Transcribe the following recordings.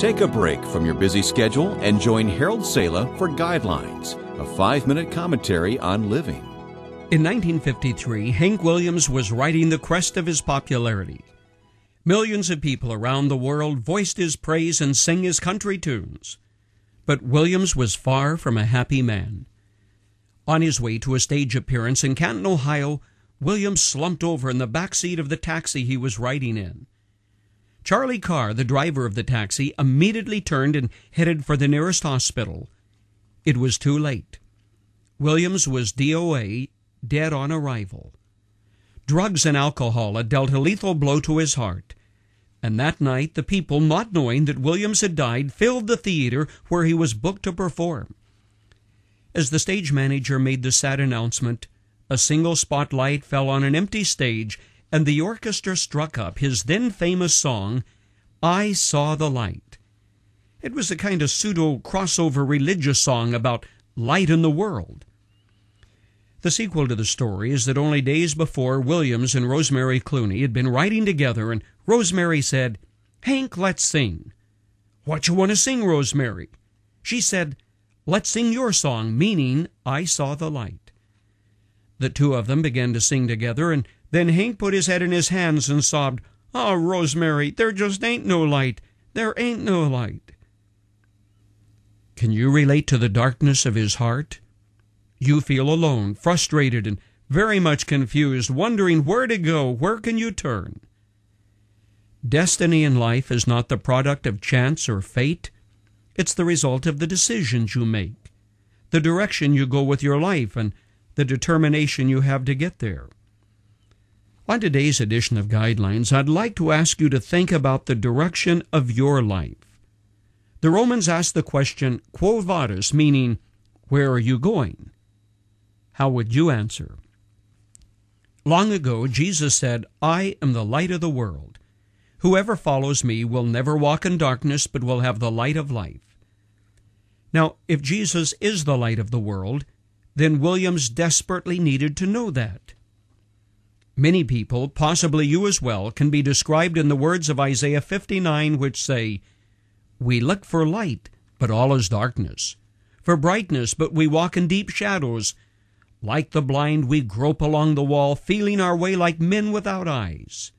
Take a break from your busy schedule and join Harold Sala for Guidelines, a 5-minute commentary on living. In 1953, Hank Williams was riding the crest of his popularity. Millions of people around the world voiced his praise and sang his country tunes. But Williams was far from a happy man. On his way to a stage appearance in Canton, Ohio, Williams slumped over in the back seat of the taxi he was riding in. Charlie Carr, the driver of the taxi, immediately turned and headed for the nearest hospital. It was too late. Williams was D.O.A., dead on arrival. Drugs and alcohol had dealt a lethal blow to his heart. And that night, the people, not knowing that Williams had died, filled the theater where he was booked to perform. As the stage manager made the sad announcement, a single spotlight fell on an empty stage, and the orchestra struck up his then famous song, "I Saw the Light." It was a kind of pseudo crossover religious song about light in the world. The sequel to the story is that only days before, Williams and Rosemary Clooney had been riding together, and Rosemary said, "Hank, let's sing." "What you want to sing, Rosemary?" She said, "Let's sing your song," meaning "I Saw the Light." The two of them began to sing together, and then Hank put his head in his hands and sobbed, "Oh, Rosemary, there just ain't no light. There ain't no light." Can you relate to the darkness of his heart? You feel alone, frustrated, and very much confused, wondering where to go, where can you turn? Destiny in life is not the product of chance or fate. It's the result of the decisions you make, the direction you go with your life, and the determination you have to get there. On today's edition of Guidelines, I'd like to ask you to think about the direction of your life. The Romans asked the question, "Quo vadis?" meaning, "Where are you going?" How would you answer? Long ago, Jesus said, "I am the light of the world. Whoever follows me will never walk in darkness, but will have the light of life." Now, if Jesus is the light of the world, then Williams desperately needed to know that. Many people, possibly you as well, can be described in the words of Isaiah 59, which say, "We look for light, but all is darkness. For brightness, but we walk in deep shadows. Like the blind, we grope along the wall, feeling our way like men without eyes."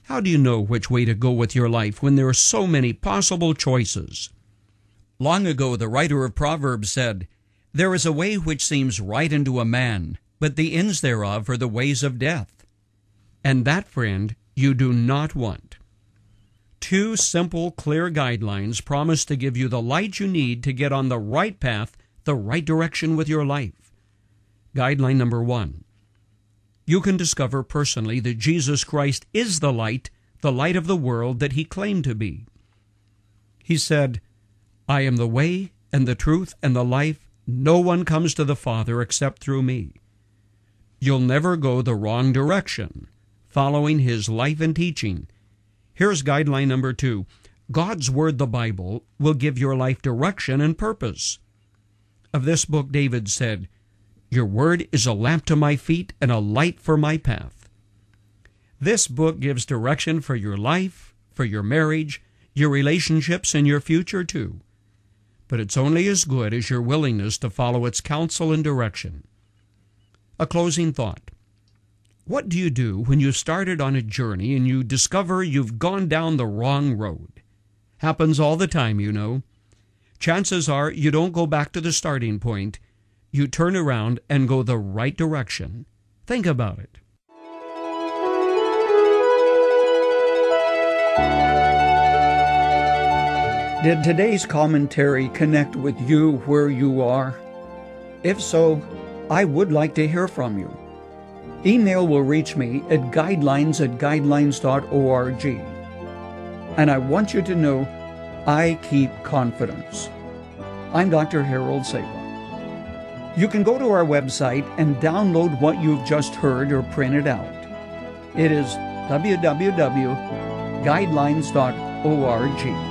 How do you know which way to go with your life when there are so many possible choices? Long ago, the writer of Proverbs said, "There is a way which seems right unto a man, but the ends thereof are the ways of death." And that, friend, you do not want. Two simple, clear guidelines promise to give you the light you need to get on the right path, the right direction with your life. Guideline number 1. You can discover personally that Jesus Christ is the light of the world that he claimed to be. He said, "I am the way and the truth and the life. No one comes to the Father except through me." You'll never go the wrong direction following his life and teaching. Here's guideline number 2. God's Word, the Bible, will give your life direction and purpose. Of this book, David said, "Your word is a lamp to my feet and a light for my path." This book gives direction for your life, for your marriage, your relationships, and your future too. But it's only as good as your willingness to follow its counsel and direction. A closing thought. What do you do when you've started on a journey and you discover you've gone down the wrong road? Happens all the time, you know. Chances are you don't go back to the starting point. You turn around and go the right direction. Think about it. Did today's commentary connect with you where you are? If so, I would like to hear from you. Email will reach me at guidelines@guidelines.org. And I want you to know I keep confidence. I'm Dr. Harold Sala. You can go to our website and download what you've just heard or printed out. It is www.guidelines.org.